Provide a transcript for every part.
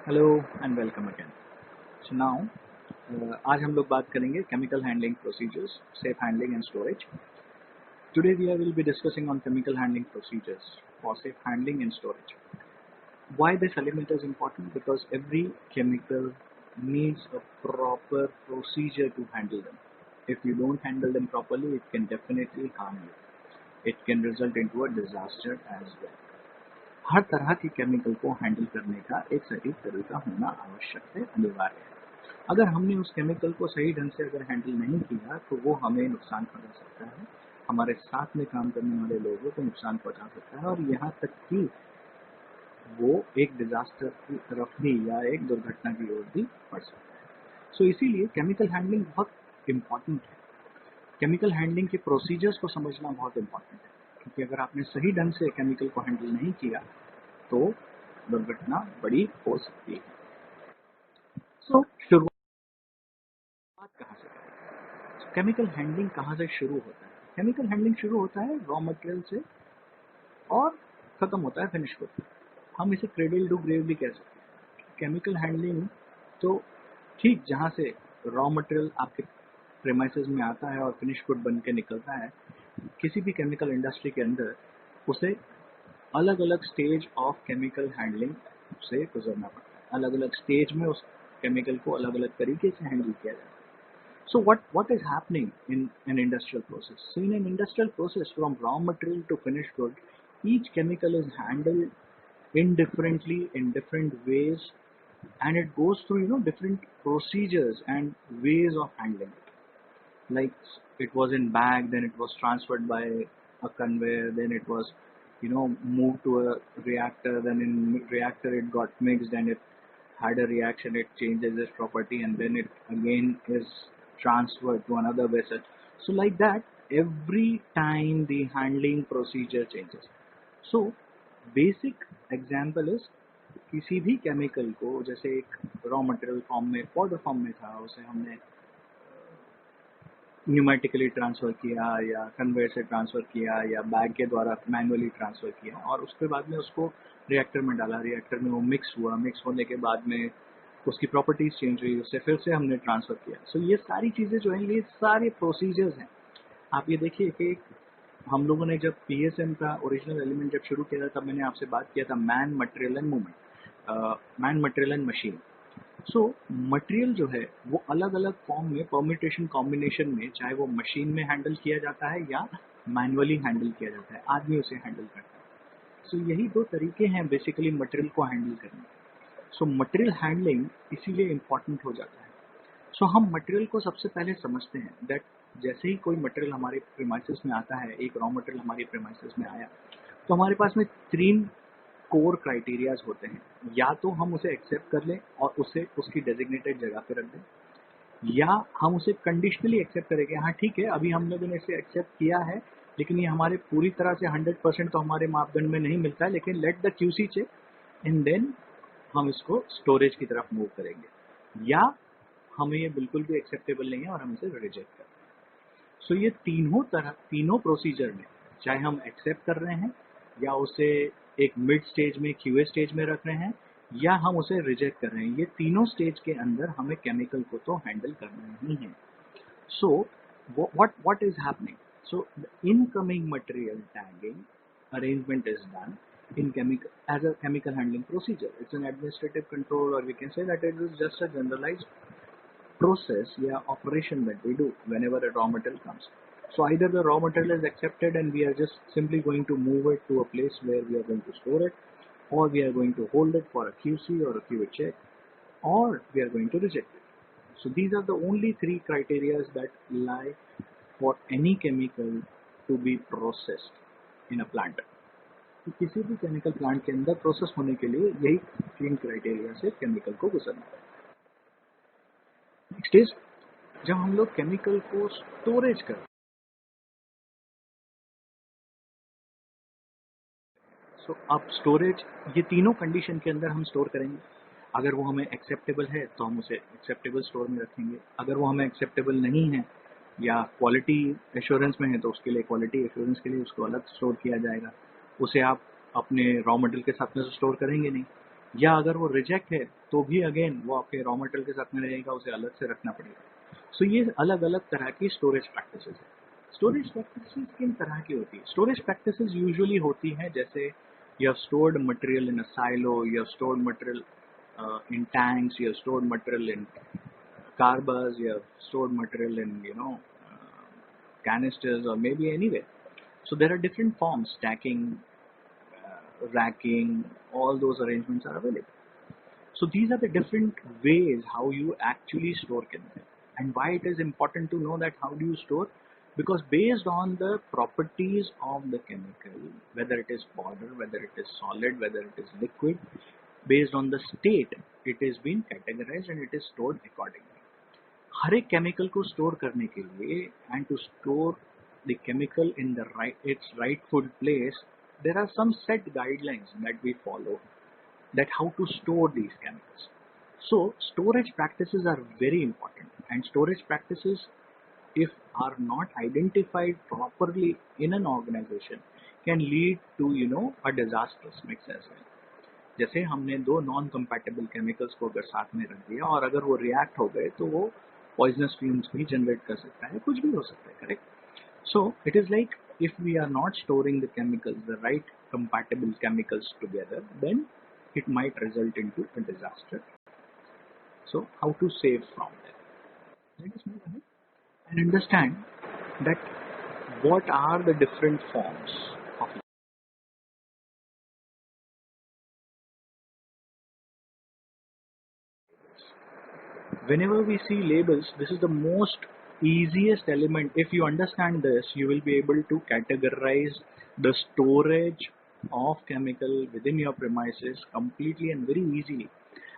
Hello and welcome again. So now आज हम लोग बात करेंगे chemical handling procedures, safe handling and storage. Today we will be discussing on chemical handling procedures for safe handling and storage. Why this element is important? Because every chemical needs a proper procedure to handle them. If you don't handle them properly, it can definitely harm you. It can result into a disaster as well. हर तरह के chemical को handle करने का एक सही तरीका होना आवश्यक है, अनिवार्य है। अगर हमने उस केमिकल को सही ढंग से अगर हैंडल नहीं किया तो वो हमें नुकसान पहुंचा सकता है, हमारे साथ में काम करने वाले लोगों को नुकसान पहुंचा सकता है और यहाँ तक कि वो एक डिजास्टर की तरफ भी या एक दुर्घटना की ओर भी बढ़ सकता है। सो इसीलिए केमिकल हैंडलिंग बहुत इम्पॉर्टेंट है। केमिकल हैंडलिंग के प्रोसीजर्स को समझना बहुत इम्पॉर्टेंट है, क्योंकि अगर आपने सही ढंग से केमिकल को हैंडल नहीं किया तो दुर्घटना बड़ी हो सकती है। सो शुरुआत कहाँ से करें? केमिकल हैंडलिंग कहाँ से शुरू होता है? केमिकल हैंडलिंग शुरू होता है रॉ मटेरियल से और खत्म होता है फिनिश गुड। हम इसे क्रेडल टू ग्रेव भी कह सकते हैं। केमिकल हैंडलिंग तो ठीक जहाँ से रॉ मटेरियल आपके प्रेमाइसेस में आता है और फिनिश गुड बन के निकलता है, किसी भी केमिकल इंडस्ट्री के अंदर उसे अलग अलग स्टेज ऑफ केमिकल हैंडलिंग से गुजरना पड़ता है। अलग अलग स्टेज में उस केमिकल को अलग अलग तरीके से हैंडल किया जाता है। So what is happening in an industrial process? So in an industrial process, from raw material to finished good, each chemical is handled indifferently in different ways, and it goes through different procedures and ways of handling it. Like it was in bag, then it was transferred by a conveyor, then it was moved to a reactor, then in reactor it got mixed and it had a reaction, it changes its property, and then it again is transferred to another vessel. So like that, every time the handling procedure changes. So basic example is किसी भी chemical को जैसे एक raw material form में powder form में था, उसे हमने न्यूमेटिकली ट्रांसफ़र किया या कन्वेयर से ट्रांसफ़र किया या बैग के द्वारा मैनुअली ट्रांसफ़र किया और उसके बाद में उसको रिएक्टर में डाला। रिएक्टर में वो मिक्स हुआ, मिक्स होने के बाद में उसकी प्रॉपर्टीज़ चेंज हुई, उससे फिर से हमने ट्रांसफ़र किया। सो ये सारी चीज़ें जो हैं, ये सारे प्रोसीजर्स हैं। आप ये देखिए कि हम लोगों ने जब पीएसएम का ओरिजिनल एलिमेंट जब शुरू किया था, तब मैंने आपसे बात किया था man, material and movement, man, material and machine. So material जो है वो अलग अलग फॉर्म में परम्यूटेशन कॉम्बिनेशन में, चाहे वो मशीन में हैंडल किया जाता है या मैनुअली हैंडल किया जाता है, आदमी उसे हैंडल करता है। सो यही दो तरीके हैं बेसिकली मटेरियल को हैंडल करने के। सो मटेरियल हैंडलिंग इसीलिए इम्पॉर्टेंट हो जाता है। सो हम मटेरियल को सबसे पहले समझते हैं दैट जैसे ही कोई मटेरियल हमारे प्रीमाइसेस में आता है, एक रॉ मटेरियल हमारे प्रीमाइसेस में आया, तो हमारे पास में 3 कोर क्राइटेरियाज होते हैं। या तो हम उसे एक्सेप्ट कर लें और उसे उसकी डेजिग्नेटेड जगह पे रख दें, या हम उसे कंडीशनली एक्सेप्ट करेंगे, हाँ ठीक है अभी हम लोगों ने इसे एक्सेप्ट किया है लेकिन ये हमारे पूरी तरह से 100% तो हमारे मापदंड में नहीं मिलता है, लेकिन let the QC check and then हम इसको स्टोरेज की तरफ मूव करेंगे, या हमें ये बिल्कुल भी एक्सेप्टेबल नहीं है और हम इसे रिजेक्ट करें। सो ये तीनों प्रोसीजर में, चाहे हम एक्सेप्ट कर रहे हैं या उसे एक मिड स्टेज में क्यूए स्टेज में रख रहे हैं या हम उसे रिजेक्ट कर रहे हैं, ये तीनों स्टेज के अंदर हमें केमिकल को तो हैंडल करना ही है। सो what is happening? So the incoming material tagging arrangement is done in chemical as a chemical handling procedure. It's an administrative control, or we can say that it is just a generalized process या operation that we do whenever a raw material comes. So either the raw material is accepted and we are just simply going to move it to a place where we are going to store it, or we are going to hold it for a QC or a QA check, or we are going to reject it. So these are the only 3 criteria that lie for any chemical to be processed in a plant. तो किसी भी chemical plant के अंदर process होने के लिए यही 3 criteria से केमिकल को गुजरना है। नेक्स्ट इज जब हम लोग केमिकल को स्टोरेज करते हैं, सो अब स्टोरेज ये तीनों कंडीशन के अंदर हम स्टोर करेंगे। अगर वो हमें एक्सेप्टेबल है तो हम उसे एक्सेप्टेबल स्टोर में रखेंगे, अगर वो हमें एक्सेप्टेबल नहीं है या क्वालिटी एश्योरेंस में है तो उसके लिए क्वालिटी एश्योरेंस के लिए उसको अलग स्टोर किया जाएगा। उसे आप अपने रॉ मटेरियल के साथ में स्टोर करेंगे नहीं। या अगर वो रिजेक्ट है तो भी अगेन वो आपके रॉ मटेरियल के साथ में रहेगा, उसे अलग से रखना पड़ेगा। सो ये अलग अलग तरह की स्टोरेज प्रैक्टिसेस है। स्टोरेज प्रैक्टिसेस किन तरह की होती है? स्टोरेज प्रैक्टिसेस यूजुअली होती हैं जैसे you have stored material in a silo, you have stored material in tanks, you have stored material in carbas, you have stored material in, canisters or maybe anywhere. So there are different forms, stacking, racking, all those arrangements are available. So these are the different ways how you actually store chemical. And why it is important to know that how do you store? Because based on the properties of the chemical, whether it is powder, whether it is solid, whether it is liquid, based on the state, it is being categorized and it is stored accordingly. हर एक chemical को store करने के लिए and to store the chemical in the its rightful place, there are some set guidelines that we follow, that how to store these chemicals. So storage practices are very important, and storage practices, if are not identified properly in an organization, can lead to a disastrous mix as well. जैसे हमने दो non compatible chemicals को अगर साथ में रख दिया और अगर वो रिएक्ट हो गए तो वो पॉइजनस फ्यूम्स भी जनरेट कर सकता है, कुछ भी हो सकता है, correct? So it is like if we are not storing the chemicals, the right compatible chemicals together, then it might result into a disaster. So how to save from that? Let us move ahead and understand that what are the different forms of. Whenever we see labels, this is the most easiest element. If you understand this, you will be able to categorize the storage of chemical within your premises completely and very easily.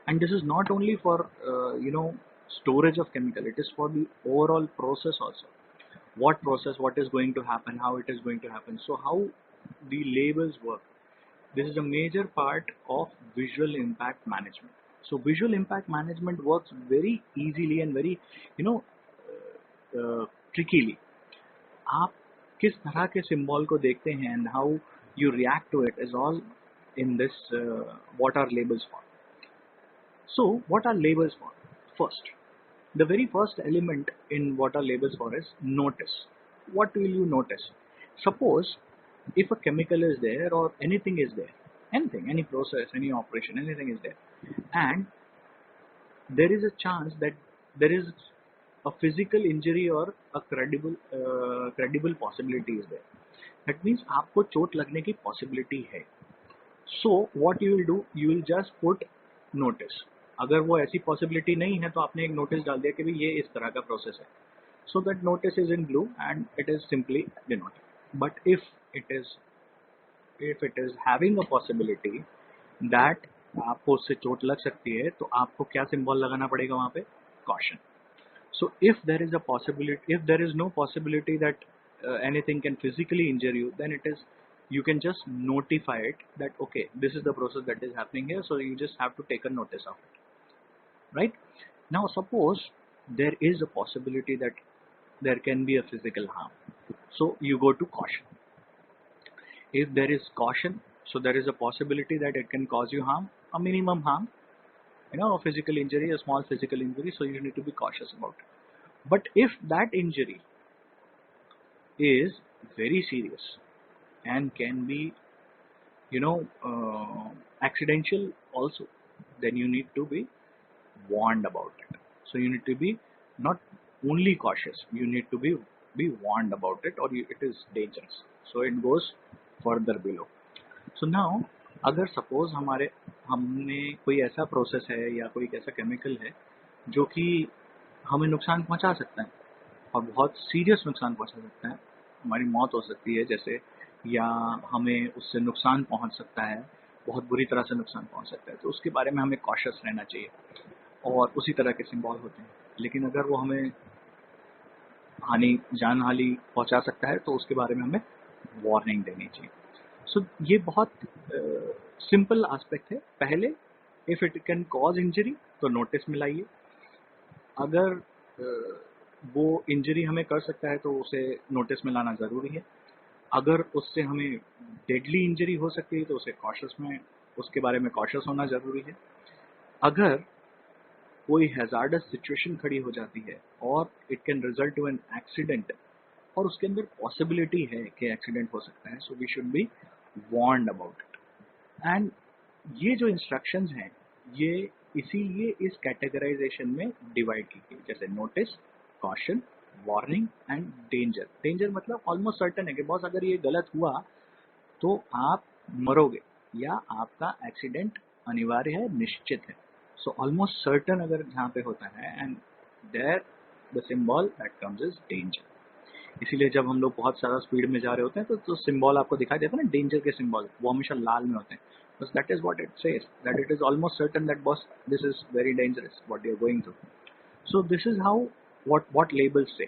And this is not only for storage of chemical, it is for the overall process also. What process, what is going to happen, how it is going to happen. So how the labels work, this is a major part of visual impact management. So visual impact management works very easily and very, you know, trickily. आप किस तरह के symbol को देखते हैं and how you react to it is all in this what are labels for. So what are labels for? First, the very first element in what are labels for is notice. What will you notice? Suppose if a chemical is there or anything is there, anything, any process, any operation, anything is there, and there is a chance that there is a physical injury or a credible possibility is there. That means आपको चोट लगने की possibility है. So what you will do, you will just put notice. अगर वो ऐसी possibility नहीं है तो आपने एक notice डाल दिया कि भाई ये इस तरह का process है. So that notice is in blue and it is simply denoted. But if it is having a possibility that आपको उससे चोट लग सकती है तो आपको क्या सिंबल लगाना पड़ेगा वहां पे? Caution. So if there is a possibility, if there is no possibility that anything can physically injure you, then it is, you can just notify it that okay, this is the process that is happening here, so you just have to take a notice of it, right? Now suppose there is a possibility that there can be a physical harm, so you go to caution. If there is caution, so there is a possibility that it can cause you harm, a minimum harm, a physical injury, a small physical injury, so you need to be cautious about it. But if that injury is very serious and can be, accidental also, then you need to be warned about it. So you need to be not only cautious, you need to be warned about it, or it is dangerous. So it goes further below. So now अगर suppose हमने कोई ऐसा process है या कोई ऐसा chemical है जो कि हमें नुकसान पहुंचा सकता है और बहुत सीरियस नुकसान पहुंचा सकता है, हमारी मौत हो सकती है जैसे, या हमें उससे नुकसान पहुंच सकता है, बहुत बुरी तरह से नुकसान पहुंच सकता है, तो उसके बारे में हमें कॉशियस रहना चाहिए. और उसी तरह के सिंबल होते हैं. लेकिन अगर वो हमें जान हानि पहुंचा सकता है तो उसके बारे में हमें वार्निंग देनी चाहिए. सो ये बहुत सिंपल एस्पेक्ट है. पहले if it can cause injury तो नोटिस में लाइए. अगर वो इंजरी हमें कर सकता है तो उसे नोटिस में लाना ज़रूरी है. अगर उससे हमें डेडली इंजरी हो सकती है तो उसे कॉशियस में उसके बारे में कॉशियस होना जरूरी है। अगर कोई हैजार्डस सिचुएशन खड़ी हो जाती है और it can result to an accident और उसके अंदर पॉसिबिलिटी है कि एक्सीडेंट हो सकता है, so we should be warned about it. And ये जो इंस्ट्रक्शंस हैं ये इसीलिए इस कैटेगराइजेशन में डिवाइड की गई, जैसे notice, caution, warning and danger. Danger मतलब ऑलमोस्ट सर्टन है कि बॉस अगर ये गलत हुआ तो आप मरोगे या आपका एक्सीडेंट अनिवार्य है, निश्चित है। सो ऑलमोस्ट सर्टन अगर जहाँ पे होता है, and there the symbol that comes is danger. इसीलिए जब हम लोग बहुत सारा स्पीड में जा रहे होते हैं तो सिंबल आपको दिखाई देता है ना, डेंजर के सिंबल, वो हमेशा लाल में होते हैं। बस that is what it says, that it is almost certain that boss this is very dangerous what you are going through. So this is how what labels say.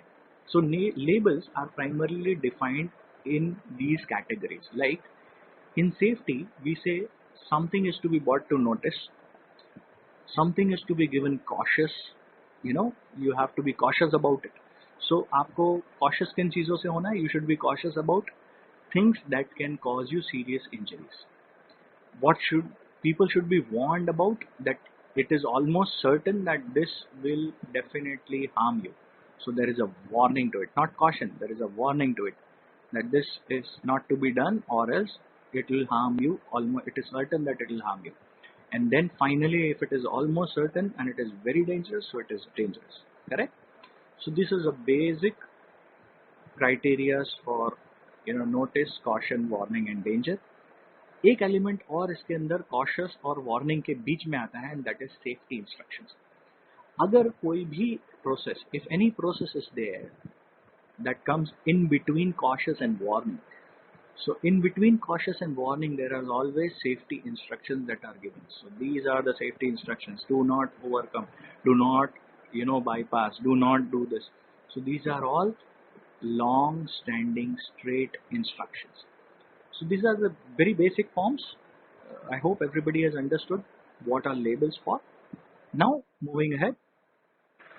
So labels are primarily defined in these categories. Like in safety, we say something is to be brought to notice, something is to be given cautious. You know, you have to be cautious about it. So आपको cautious किन चीजों से होना है? You should be cautious about things that can cause you serious injuries. What should people should be warned about? That it is almost certain that this will definitely harm you. So there is a warning to it, not caution. There is a warning to it that this is not to be done, or else it will harm you. Almost, it is certain that it will harm you. And then finally, if it is almost certain and it is very dangerous, so it is dangerous. Correct? So this is a basic criteria for notice, caution, warning, and danger. एक element और इसके अंदर cautious और warning के बीच में आता है, and that is safety instructions. अगर कोई भी process, if any process is there that comes in between cautious and warning, so in between cautious and warning there are always safety instructions that are given. So these are the safety instructions: do not overcome, do not bypass, do not do this. So these are all long standing straight instructions. So these are the very basic forms. I hope everybody has understood what are labels for. Now moving ahead,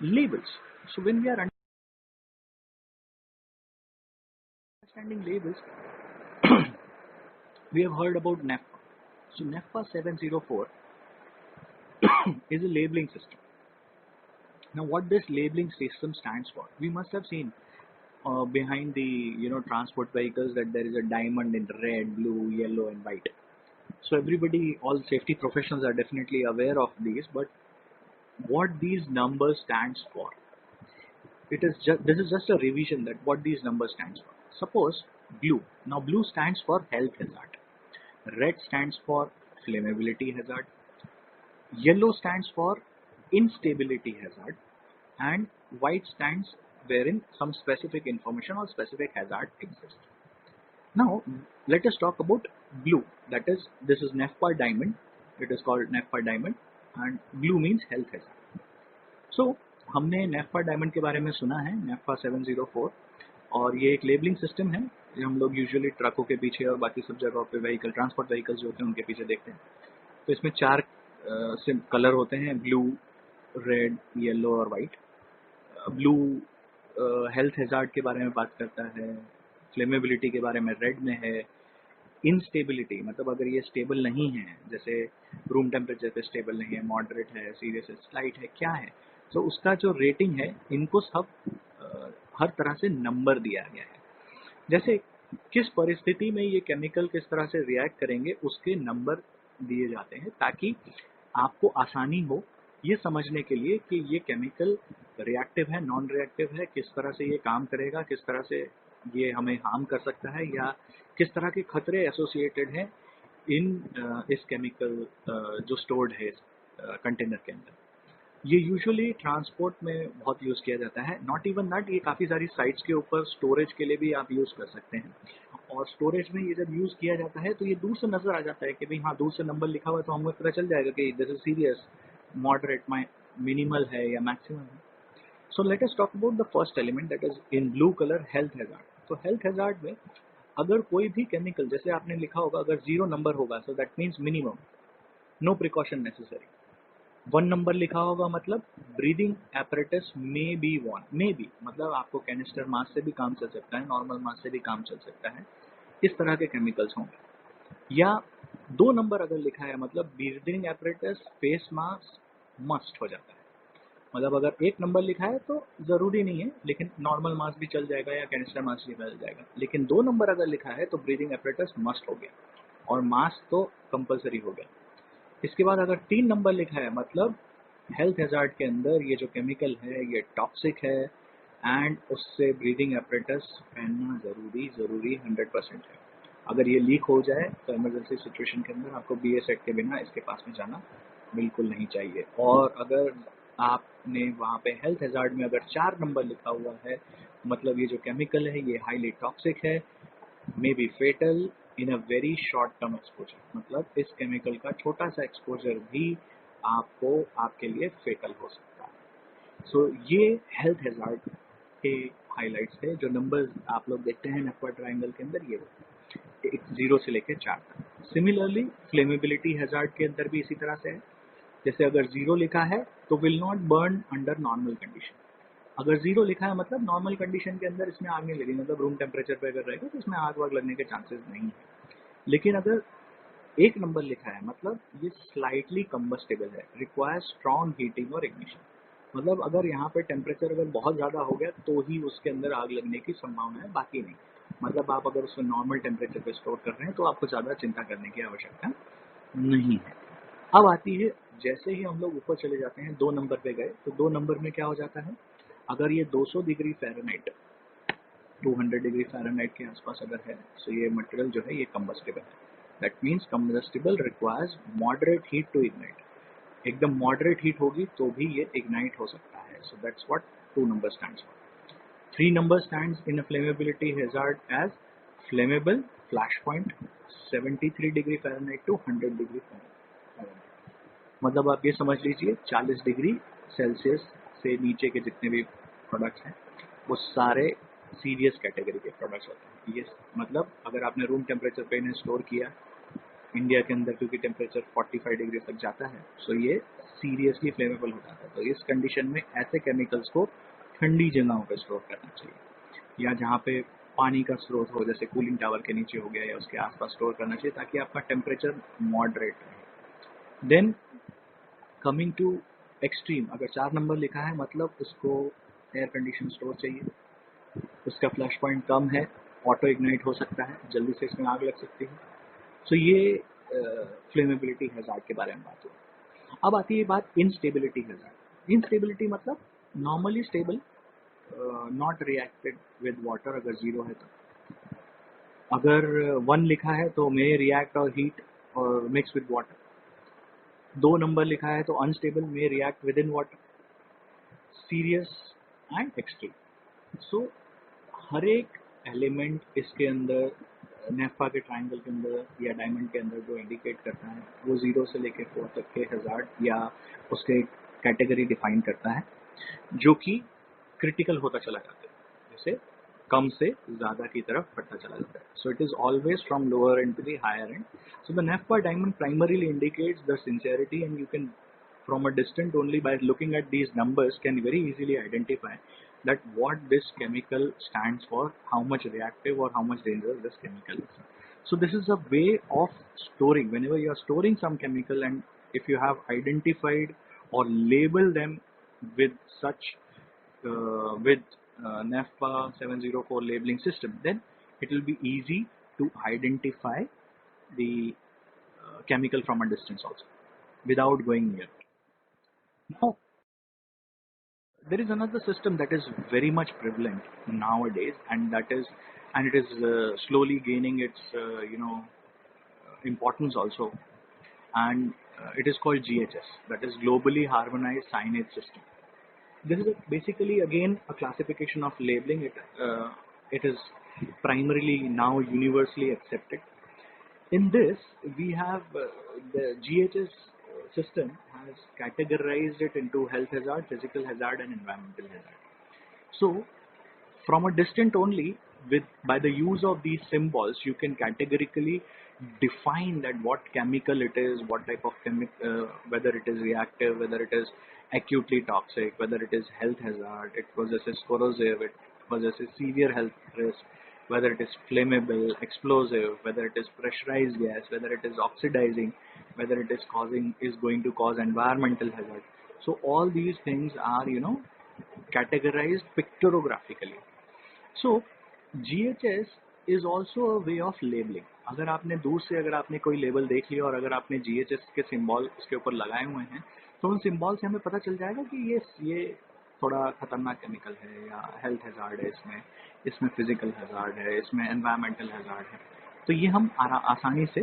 labels. So when we are understanding labels, we have heard about NEFA. So NEFA 704 is a labeling system. Now what this labeling system stands for, we must have seen behind the transport vehicles that there is a diamond in red, blue, yellow and white. So everybody, all safety professionals are definitely aware of these, but what these numbers stands for, this is just a revision that what these numbers stands for. Suppose blue. Now blue stands for health hazard, red stands for flammability hazard, yellow stands for instability hazard, and white stands wherein some specific information or specific hazard exists. Now let us talk about blue. That is, this is NEFPA diamond. It is called NEFPA diamond, and blue means health hazard. So हमने NEFPA diamond के बारे में सुना है, NEFPA 704, और ये एक labelling system है जो हम लोग यूजुअली ट्रकों के पीछे और बाकी सब जगहों पे व्हीकल, ट्रांसपोर्ट व्हीकल्स जो होते हैं उनके पीछे देखते हैं। तो इसमें 4 कलर होते हैं: ब्लू, रेड, येलो और वाइट। ब्लू हेल्थ हैजार्ड के बारे में बात करता है, फ्लेमेबिलिटी के बारे में रेड में है, इनस्टेबिलिटी मतलब अगर ये स्टेबल नहीं है, जैसे रूम टेम्परेचर पे स्टेबल नहीं है, मॉडरेट है, सीरियस है, स्लाइट है, क्या है, तो उसका जो रेटिंग है इनको सब हर तरह से नंबर दिया गया है। जैसे किस परिस्थिति में ये केमिकल किस तरह से रिएक्ट करेंगे उसके नंबर दिए जाते हैं, ताकि आपको आसानी हो ये समझने के लिए कि ये केमिकल रिएक्टिव है, नॉन रिएक्टिव है, किस तरह से ये काम करेगा, किस तरह से ये हमें हार्म कर सकता है, या किस तरह के खतरे एसोसिएटेड हैं इस केमिकल जो स्टोर्ड है इस कंटेनर के अंदर। ये यूजुअली ट्रांसपोर्ट में बहुत यूज़ किया जाता है। नॉट इवन दैट, ये काफ़ी सारी साइट्स के ऊपर स्टोरेज के लिए भी आप यूज़ कर सकते हैं। और स्टोरेज में ये जब यूज़ किया जाता है तो ये दूर से नज़र आ जाता है कि भाई हाँ, दूर से नंबर लिखा हुआ है तो हमें पता चल जाएगा कि this is serious, moderate, minimal है या मैक्सिमम है। So let us talk about the first element, that is in blue colour, health hazard. तो हेल्थ हैजार्ड में अगर कोई भी केमिकल, जैसे आपने लिखा होगा, अगर 0 नंबर होगा so that means minimum, no precaution necessary. 1 number लिखा होगा मतलब breathing apparatus may be one, may be मतलब आपको कैनिस्टर मास से भी काम चल सकता है, नॉर्मल मास से भी काम चल सकता है, इस तरह के केमिकल्स होंगे। या 2 नंबर अगर लिखा है मतलब breathing apparatus face mask must हो जाता है। मतलब अगर 1 नंबर लिखा है तो जरूरी नहीं है, लेकिन नॉर्मल मास्क भी चल जाएगा या कैनिस्टर मास्क भी चल जाएगा। लेकिन 2 नंबर अगर लिखा है तो ब्रीदिंग एपरेटस मस्ट हो गया और मास्क तो कंपलसरी हो गया। इसके बाद अगर 3 नंबर लिखा है मतलब हेल्थ हैजार्ड के अंदर ये जो केमिकल है ये टॉक्सिक है एंड उससे ब्रीदिंग एपरेटस पहनना जरूरी 100% है। अगर ये लीक हो जाए तो इमरजेंसी सिचुएशन के अंदर आपको BA सेट के बिना इसके पास में जाना बिल्कुल नहीं चाहिए। और अगर आपने वहाँ पे हेल्थ हैजार्ड में अगर 4 नंबर लिखा हुआ है मतलब ये जो केमिकल है ये हाईली टॉक्सिक है, may be fatal in a very short term exposure. मतलब इस केमिकल का छोटा सा एक्सपोजर भी आपको आपके लिए फेटल हो सकता है। सो ये हेल्थ हैजार्ड के हाइलाइट्स है। जो नंबर्स आप लोग देखते हैं नेफा ट्रायंगल के अंदर ये 0 से लेकर 4 तक। सिमिलरली फ्लेमेबिलिटी हैजार्ड के अंदर भी इसी तरह से है। जैसे अगर 0 लिखा है तो will not burn under normal condition. अगर 0 लिखा है मतलब नॉर्मल कंडीशन के अंदर इसमें आग नहीं लगी, मतलब रूम टेम्परेचर पे अगर रहेगा तो इसमें आग वाग लगने के चांसेस नहीं है। लेकिन अगर 1 नंबर लिखा है मतलब ये स्लाइटली कंबस्टेबल है, रिक्वायर्स स्ट्रॉन्ग हीटिंग और इग्निशन। मतलब अगर यहाँ पे टेम्परेचर अगर बहुत ज़्यादा हो गया तो ही उसके अंदर आग लगने की संभावना है, बाकी नहीं। मतलब आप अगर उसको नॉर्मल टेम्परेचर पे स्टोर कर रहे हैं तो आपको ज़्यादा चिंता करने की आवश्यकता नहीं है। अब आती है, जैसे ही हम लोग ऊपर चले जाते हैं 2 नंबर पे गए तो 2 नंबर में क्या हो जाता है, अगर ये 200 डिग्री फ़ारेनहाइट 200 डिग्री फ़ारेनहाइट के आसपास अगर है तो ये मटेरियल जो है ये कंबस्टेबल है। That means combustible requires moderate heat to ignite. एकदम मॉडरेट हीट होगी तो भी ये इग्नाइट हो सकता है। So that's what 2 number stands for. 3 number stands in a flammability hazard as flammable flash point 73 degree Fahrenheit to 100 degree Fahrenheit. मतलब आप ये समझ लीजिए 40 डिग्री सेल्सियस से नीचे के जितने भी प्रोडक्ट्स हैं वो सारे सीरियस कैटेगरी के प्रोडक्ट्स होते हैं। ये मतलब अगर आपने रूम टेम्परेचर पे इन्हें स्टोर किया इंडिया के अंदर, क्योंकि टेम्परेचर 45 डिग्री तक जाता है, सो ये सीरियसली फ्लेमेबल हो जाता है। तो इस कंडीशन में ऐसे केमिकल्स को ठंडी जगहों पर स्टोर करना चाहिए या जहाँ पे पानी का स्रोत हो, जैसे कूलिंग टावर के नीचे हो गया या उसके आसपास स्टोर करना चाहिए ताकि आपका टेम्परेचर मॉडरेट रहे। देन कमिंग टू एक्सट्रीम, अगर 4 नंबर लिखा है मतलब उसको एयर कंडीशन स्टोर चाहिए, उसका फ्लैश पॉइंट कम है, ऑटो इग्नाइट हो सकता है, जल्दी से इसमें आग लग सकती है। सो ये फ्लेमेबिलिटी हैजार्ड के बारे में बात हुई। अब आती है बात इनस्टेबिलिटी हैजार्ड। इनस्टेबिलिटी मतलब normally stable, not reacted with water अगर 0 है तो। अगर 1 लिखा है तो मे रिएक्ट और हीट और मिक्स विद वाटर। 2 नंबर लिखा है तो unstable, may react with in water, serious and extreme. So हर एक एलिमेंट इसके अंदर नेफा के ट्रायंगल के अंदर या डायमंड के अंदर जो इंडिकेट करता है वो 0 से लेकर 4 तक के हैजार्ड या उसके कैटेगरी डिफाइन करता है जो कि क्रिटिकल होता चला जाता है, जैसे कम से ज़्यादा की तरफ बढ़ता चला जाता है। So it is always from lower end to the higher end. So the NFPA diamond primarily indicates the sincerity, and you can from a distance only by looking at these numbers can very easily identify that what this chemical stands for, how much reactive or how much dangerous this chemical is. So this is a way of storing. Whenever you are storing some chemical and if you have identified or labeled them with such with NAFPA 704 labeling system, then it will be easy to identify the chemical from a distance also without going near. Now, there is another system that is very much prevalent nowadays, and it is slowly gaining its importance also, and it is called GHS, that is Globally Harmonized Signage System. This is basically again a classification of labeling. It is primarily now universally accepted. In this, we have the GHS system has categorized it into health hazard, physical hazard, and environmental hazard. So, from a distance only, with by the use of these symbols, you can categorically define that what chemical it is, what type of whether it is reactive, whether it is acutely toxic, whether it is health hazard, it possesses corrosive, it possesses severe health risk, whether it is flammable, explosive, whether it is pressurized gas, whether it is oxidizing, whether it is going to cause environmental hazard. So all these things are, categorized pictographically. So GHS is also a way of labeling. अगर आपने दूर से अगर आपने कोई label देख लिया और अगर आपने GHS के सिंबल उसके ऊपर लगाए हुए हैं तो उन सिंबल से हमें पता चल जाएगा कि ये थोड़ा खतरनाक केमिकल है या हेल्थ हैजार्ड है, इसमें फिजिकल हैजार्ड है, इसमें एनवायरमेंटल हैजार्ड है, तो ये हम आसानी से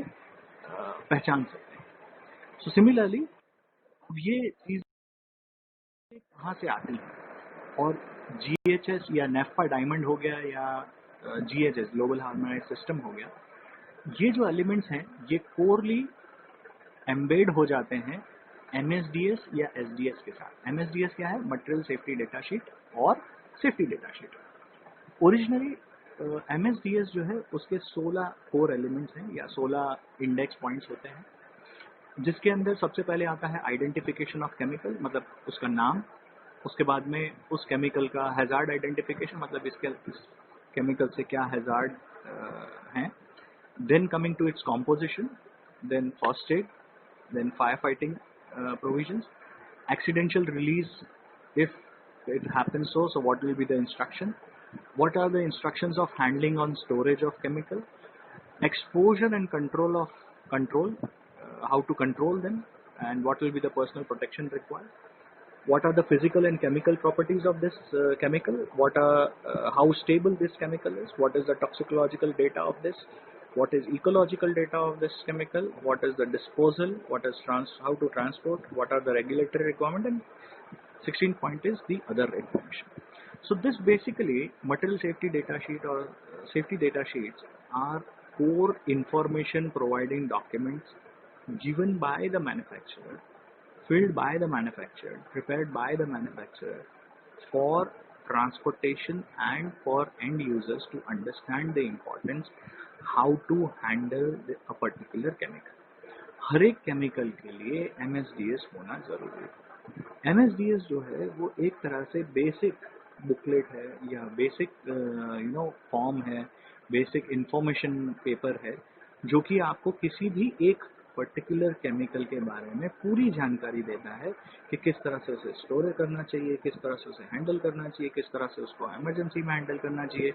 पहचान सकते हैं. सो सिमिलरली ये चीज कहाँ से आती है और GHS या नेफ्पा डायमंड हो गया या GHS ग्लोबल हार्मोनाइज सिस्टम हो गया, ये जो एलिमेंट्स हैं ये कोरली एम्बेड हो जाते हैं MSDS या SDS के साथ. MSDS क्या है? मटेरियल सेफ्टी डेटा शीट और safety data sheet. Originally MSDS जो है उसके 16 कोर एलिमेंट्स हैं या 16 इंडेक्स पॉइंट्स होते हैं, जिसके अंदर सबसे पहले आता है आइडेंटिफिकेशन ऑफ केमिकल, मतलब उसका नाम. उसके बाद में उस केमिकल का हैजार्ड आइडेंटिफिकेशन, मतलब इस केमिकल से क्या हैजार्ड हैं. Then coming to its composition, then first aid, then firefighting provisions, accidental release if it happens so what will be the instruction, what are the instructions of handling on storage of chemical, exposure and control, how to control them, and what will be the personal protection required, what are the physical and chemical properties of this chemical, what are how stable this chemical is, what is the toxicological data of this, what is ecological data of this chemical, what is the disposal, what is how to transport, what are the regulatory requirement, and 16th point is the other information. So this basically material safety data sheet or safety data sheets are core information providing documents given by the manufacturer, filled by the manufacturer, prepared by the manufacturer for transportation and for end users to understand the importance how to handle a particular chemical. हर एक chemical के लिए MSDS होना जरूरी है. MSDS जो है वो एक तरह से बेसिक बुकलेट है या बेसिक फॉर्म है, बेसिक इंफॉर्मेशन पेपर है, जो कि आपको किसी भी एक पर्टिकुलर केमिकल के बारे में पूरी जानकारी देता है कि किस तरह से उसे स्टोर करना चाहिए, किस तरह से उसे हैंडल करना चाहिए, किस तरह से उसको इमरजेंसी में हैंडल करना चाहिए,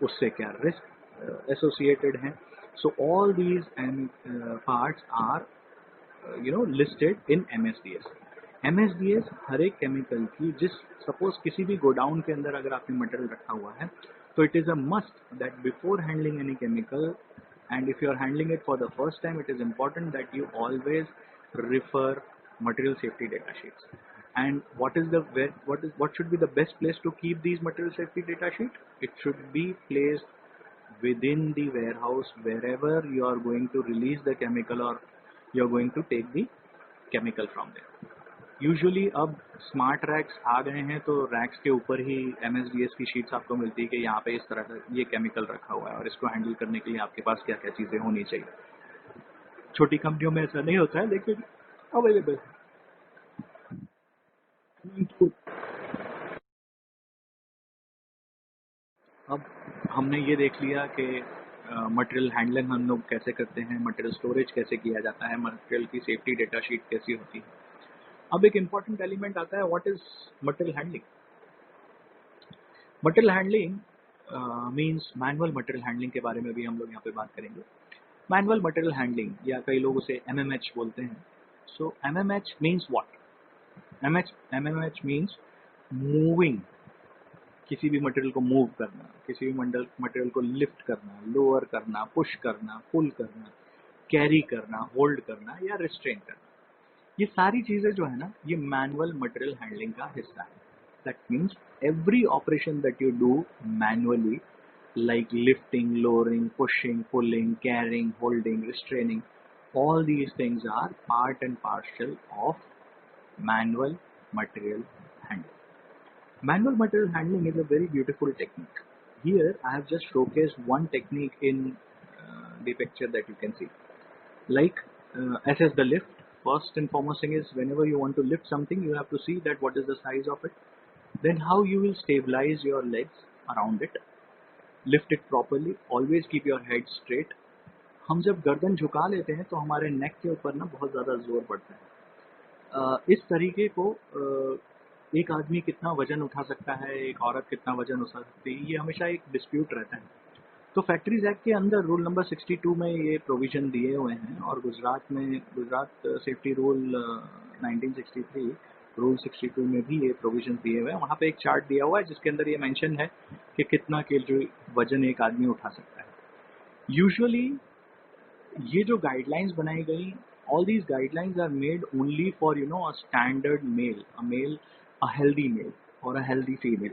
उससे क्या रिस्क associated हैं. So all these parts are listed in MSDS. MSDS हर एक केमिकल की सपोज किसी भी गोडाउन के अंदर अगर आपने मटेरियल रखा हुआ है तो it is a must that before handling any chemical and if you are handling it for the first time, it is important that you always refer material safety data sheets. And what should be the best place to keep these material safety data sheet? It should be placed within the warehouse wherever you are going to release the chemical or you are going to take the chemical from there. Usually अब smart racks आ गए हैं तो racks के ऊपर ही MSDS की sheets आपको मिलती है कि यहाँ पे इस तरह का ये केमिकल रखा हुआ है और इसको हैंडल करने के लिए आपके पास क्या क्या चीज़ें होनी चाहिए. छोटी कंपनियों में ऐसा नहीं होता है लेकिन अवेलेबल है. अब हमने ये देख लिया कि मटेरियल हैंडलिंग हम लोग कैसे करते हैं, मटेरियल स्टोरेज कैसे किया जाता है, मटेरियल की सेफ्टी डेटा शीट कैसी होती है. अब एक इम्पॉर्टेंट एलिमेंट आता है, what is material handling. Material handling means manual material handling के बारे में भी हम लोग यहाँ पे बात करेंगे. मैनुअल मटेरियल हैंडलिंग या कई लोग उसे MMH बोलते हैं. सो MMH means what? MMH means moving, किसी भी मटेरियल को मूव करना, किसी भी मटेरियल को लिफ्ट करना, लोअर करना, पुश करना, पुल करना, कैरी करना, होल्ड करना या रिस्ट्रेन करना. ये सारी चीजें जो है ना ये मैनुअल मटेरियल हैंडलिंग का हिस्सा है. That means every operation that you do manually like lifting, lowering, pushing, pulling, carrying, holding, restraining, all these things are part and parcel of manual material handling. Manual material handling is a very beautiful technique. Here I have just showcased one technique in the picture that you can see. Like assess the lift. First and foremost thing is whenever you want to lift something, you have to see that what is the size of it. Then how you will stabilize your legs around it. Lift it properly, always keep your head straight. हम जब गर्दन झुका लेते हैं तो हमारे नेक के ऊपर ना बहुत ज़्यादा जोर पड़ता है। इस तरीके को एक आदमी कितना वजन उठा सकता है, एक औरत कितना वजन उठा सकती है, ये हमेशा एक डिस्प्यूट रहता है। तो फैक्ट्रीज एक्ट के अंदर रूल नंबर 62 में ये प्रोविजन दिए हुए हैं, और गुजरात सेफ्टी रूल 1963 रूल 62 में भी ये प्रोविजन दिए हुए हैं। वहाँ पे एक चार्ट दिया हुआ है जिसके अंदर ये मेंशन है कि कितना केजी वजन एक आदमी उठा सकता है। यूजुअली ये जो गाइडलाइंस बनाई गई, all these guidelines are made only for a standard male, a healthy male or a healthy female.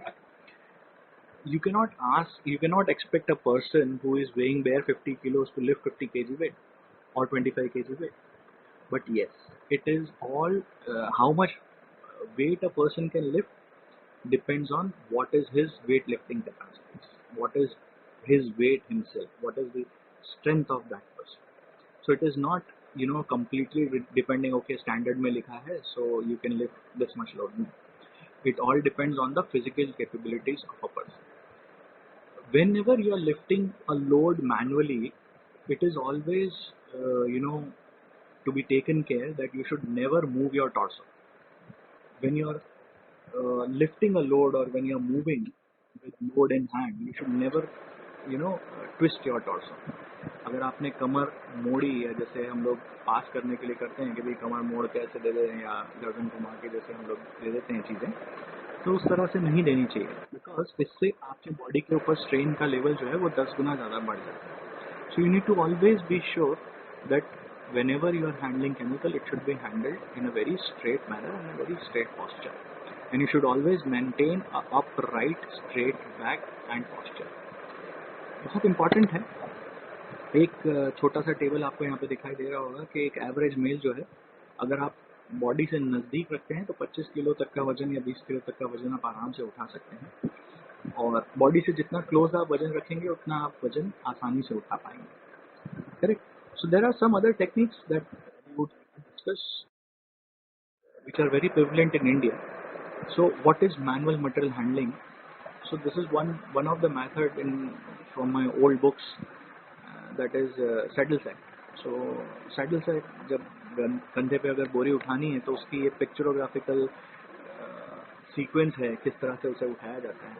You cannot expect a person who is weighing bare 50 kilos to lift 50 kg weight or 25 kg weight. But yes, it is all how much weight a person can lift depends on what is his weightlifting capacity, what is his weight himself, what is the strength of that person. So it is not completely depending, okay, standard mein likha hai so you can lift this much load. No. It all depends on the physical capabilities of a person. Whenever you are lifting a load manually, it is always to be taken care that you should never move your torso. When you are lifting a load or when you are moving with load in hand, you should never twist your torso. अगर आपने कमर मोड़ी, या जैसे हम लोग पास करने के लिए करते हैं कि भाई कमर मोड़ के ऐसे दे दें या गर्दन घुमा के जैसे हम लोग दे देते हैं चीज़ें, तो उस तरह से नहीं देनी चाहिए, बिकॉज इससे आपके बॉडी के ऊपर स्ट्रेन का लेवल जो है वो 10 गुना ज़्यादा बढ़ जाता है। So you need to always be sure that whenever you are handling chemical, it should be handled in a very straight manner and a very straight posture, and you should always maintain a upright straight back and posture. बहुत important है। एक छोटा सा table आपको यहाँ पे दिखाई दे रहा होगा कि एक एवरेज मेल जो है, अगर आप बॉडी से नज़दीक रखते हैं तो 25 किलो तक का वजन या 20 किलो तक का वजन आप आराम से उठा सकते हैं, और बॉडी से जितना क्लोज आप वजन रखेंगे उतना आप वजन आसानी से उठा पाएंगे। Correct. So there are some other techniques that we would discuss which are very prevalent in India. So what is manual material handling? So this is one of the method from my old books, that is saddle sack. So saddle sack जब कंधे पे अगर बोरी उठानी है तो उसकी ये पिक्चरोग्राफिकल सीक्वेंस है किस तरह से उसे उठाया जाता है।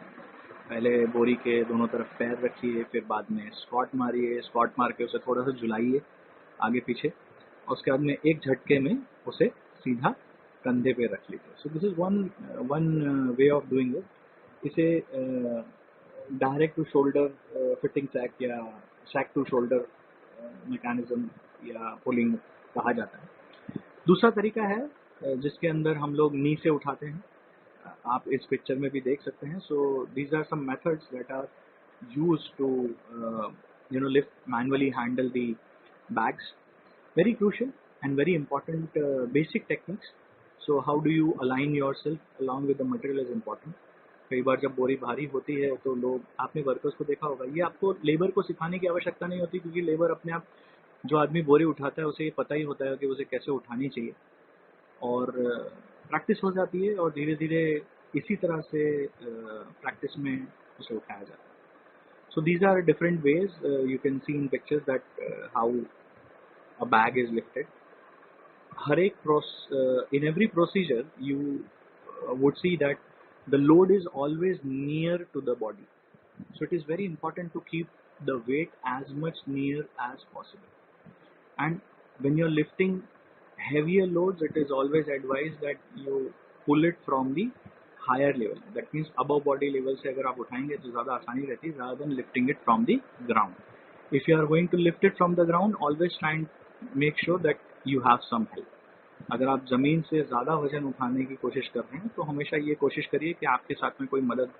पहले बोरी के दोनों तरफ पैर रखिए, फिर बाद में स्क्वाट मारिए, स्क्वाट मार के उसे थोड़ा सा झुलाइए आगे पीछे, और उसके बाद में एक झटके में उसे सीधा कंधे पे रख लीजिए। So this is one way of doing it. इसे direct to shoulder fitting sack या सैक टू शोल्डर मैकेनिज्म या पुलिंग कहा जाता है। दूसरा तरीका है जिसके अंदर हम लोग नी से उठाते हैं, आप इस पिक्चर में भी देख सकते हैं। So these are some methods that are used to lift manually handle the bags. Very crucial and very important basic techniques. So how do you align yourself along with the material is important. कई बार जब बोरी भारी होती है तो लोग, आपने workers को देखा होगा, ये आपको लेबर को सिखाने की आवश्यकता नहीं होती, क्योंकि लेबर अपने आप, जो आदमी बोरी उठाता है उसे ये पता ही होता है कि उसे कैसे उठानी चाहिए, और प्रैक्टिस हो जाती है, और धीरे धीरे इसी तरह से प्रैक्टिस में उसे उठाया जाता है। So these are different ways you can see in pictures that how a bag is lifted. हर एक in every procedure you would see that the load is always near to the body. So it is very important to keep the weight as much near as possible. And when you're lifting heavier loads, it is always advised that you pull it from the higher level. That means above body level से अगर आप उठाएंगे तो ज़्यादा आसानी रहती है, rather than lifting it from the ground. If you are going to lift it from the ground, always try and make sure that you have some help. अगर आप ज़मीन से ज़्यादा वजन उठाने की कोशिश कर रहे हैं तो हमेशा ये कोशिश करिए कि आपके साथ में कोई मदद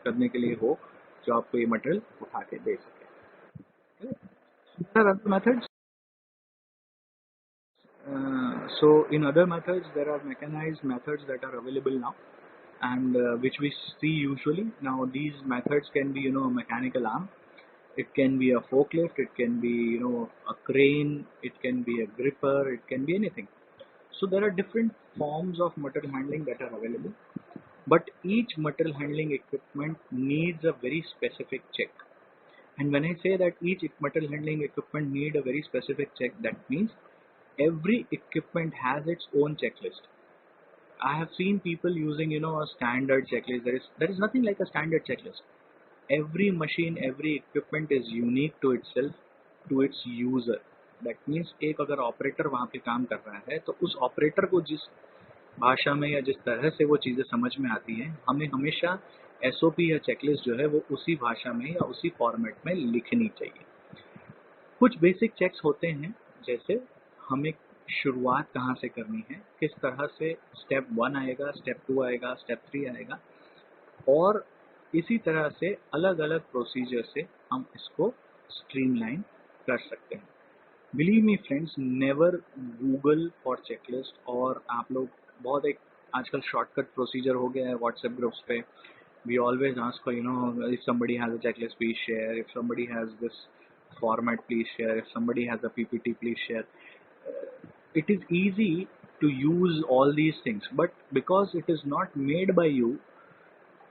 करने के लिए हो जो आपको ये मटेरियल उठा के दे सके। There are other methods. So in other methods there are mechanized methods that are available now, and which we see usually. Now these methods can be a mechanical arm, it can be a forklift, it can be a crane, it can be a gripper, it can be anything. So there are different forms of material handling that are available, but each material handling equipment needs a very specific check. And when I say that each material handling equipment need a very specific check, that means every equipment has its own checklist. I have seen people using, a standard checklist. There is nothing like a standard checklist. Every machine, every equipment is unique to itself, to its user. That means एक अगर operator वहाँ पे काम कर रहा है तो उस ऑपरेटर को जिस भाषा में या जिस तरह से वो चीज़ें समझ में आती हैं, हमें हमेशा एसओपी या चेकलिस्ट जो है वो उसी भाषा में या उसी फॉर्मेट में लिखनी चाहिए। कुछ बेसिक चेक्स होते हैं, जैसे हमें शुरुआत कहाँ से करनी है, किस तरह से स्टेप 1 आएगा, स्टेप 2 आएगा, स्टेप 3 आएगा, और इसी तरह से अलग अलग प्रोसीजर से हम इसको स्ट्रीमलाइन कर सकते हैं। Believe me friends, never Google for checklist. और आप लोग बहुत एक आजकल शॉर्टकट प्रोसीजर हो गया है व्हाट्सएप ग्रुप्स पे। We always ask for if somebody has a checklist please share, if somebody has this format please share, if somebody has a ppt please share. It is easy to use all these things, but because it is not made by you,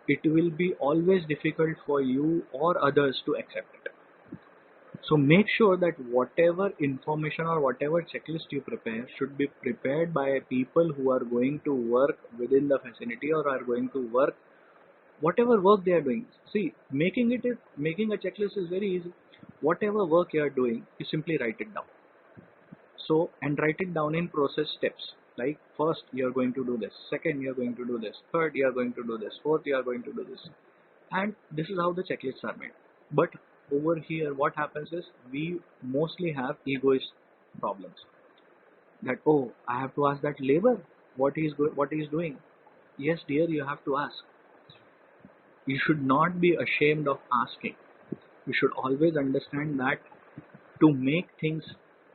it will be always difficult for you or others to accept it. So make sure that whatever information or whatever checklist you prepare should be prepared by people who are going to work within the facility or are going to work whatever work they are doing. See, making a checklist is very easy. Whatever work you are doing, you simply write it down. So, and write it down in process steps. Like first you are going to do this, second you are going to do this, third you are going to do this, fourth you are going to do this. And this is how the checklists are made. But over here what happens is we mostly have egoist problems. That, oh, I have to ask that labor what he is doing. Yes dear, you have to ask. You should not be ashamed of asking. You should always understand that to make things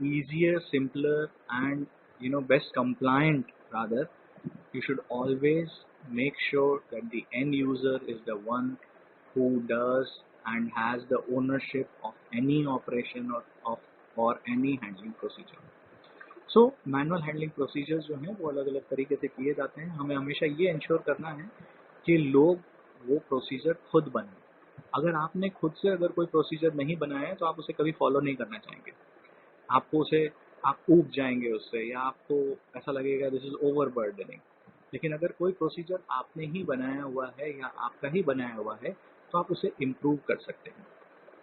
easier, simpler, and best compliant rather, you should always make sure that the end user is the one who does and has the ownership of any operation or any handling procedure. So manual handling procedures जो हैं वो अलग अलग तरीके से किए जाते हैं। हमें हमेशा ये इंश्योर करना है कि लोग वो प्रोसीजर खुद बनाएं। अगर आपने खुद से अगर कोई प्रोसीजर नहीं बनाया है तो आप उसे कभी फॉलो नहीं करना चाहेंगे। आपको उसे आप ऊब जाएंगे उससे, या आपको ऐसा लगेगा दिस इज ओवर बर्डनिंग। लेकिन अगर कोई प्रोसीजर आपने ही बनाया हुआ है या आपका ही बनाया हुआ है तो आप उसे इम्प्रूव कर सकते हैं,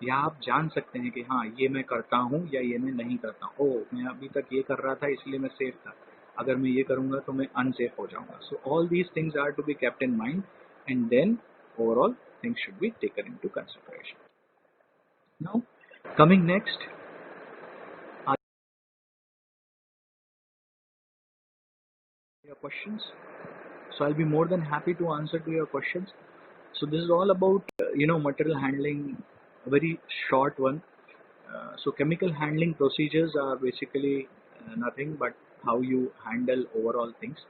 या आप जान सकते हैं कि हाँ ये मैं करता हूँ या ये मैं नहीं करता हूँ। ओह, मैं अभी तक ये कर रहा था इसलिए मैं सेफ था, अगर मैं ये करूँगा तो मैं अनसेफ हो जाऊँगा। So all these things are to be kept in mind and then overall things should be taken into consideration. Now coming next, your questions. So I'll be more than happy to answer to your questions. So this is all about material handling, a very short one. So chemical handling procedures are basically nothing but how you handle overall things.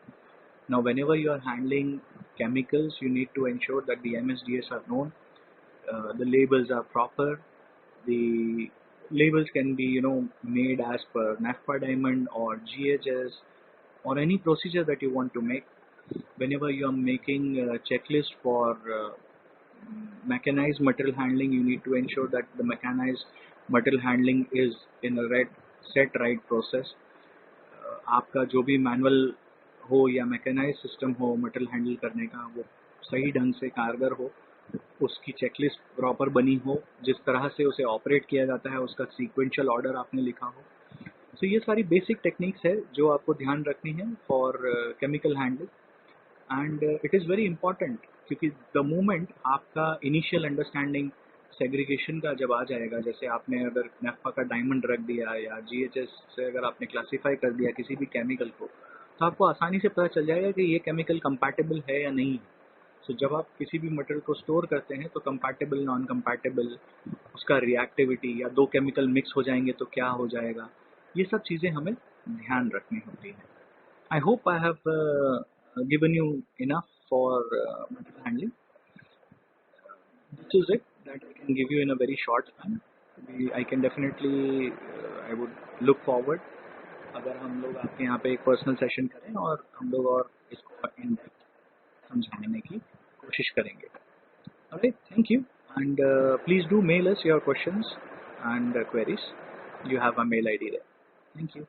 Now whenever you are handling chemicals, you need to ensure that the MSDS are known, the labels are proper. The labels can be made as per NAFPA diamond or GHS or any procedure that you want to make. Whenever you are making a checklist for mechanized material handling, you need to ensure that the mechanized material handling is in a set right process. आपका जो भी manual हो या mechanise system हो material handle करने का, वो सही ढंग से कारगर हो, उसकी चेकलिस्ट प्रॉपर बनी हो, जिस तरह से उसे ऑपरेट किया जाता है उसका सीक्वेंशियल ऑर्डर आपने लिखा हो। तो ये सारी बेसिक टेक्निक्स है जो आपको ध्यान रखनी है for chemical handling, and it is very important, क्योंकि द मोमेंट आपका इनिशियल अंडरस्टैंडिंग सेग्रीगेशन का जब आ जाएगा, जैसे आपने अगर नेफा का डायमंड रख दिया या जीएचएस से अगर आपने क्लासीफाई कर दिया किसी भी केमिकल को, तो आपको आसानी से पता चल जाएगा कि ये केमिकल कंपैटिबल है या नहीं है। सो जब आप किसी भी मटेरियल को स्टोर करते हैं तो कंपैटिबल, नॉन कंपैटिबल, उसका रिएक्टिविटी, या दो केमिकल मिक्स हो जाएंगे तो क्या हो जाएगा, ये सब चीज़ें हमें ध्यान रखनी होती हैं। I hope I have given you enough for material handling. This is it that I can give you in a very short time. I can definitely, I would look forward अगर हम लोग आपके यहाँ पे एक पर्सनल सेशन करें और हम लोग और इसको इन डेप्थ समझाने की कोशिश करेंगे। Alright, thank you. And please do mail us your questions and queries. You have a mail ID there. Thank you.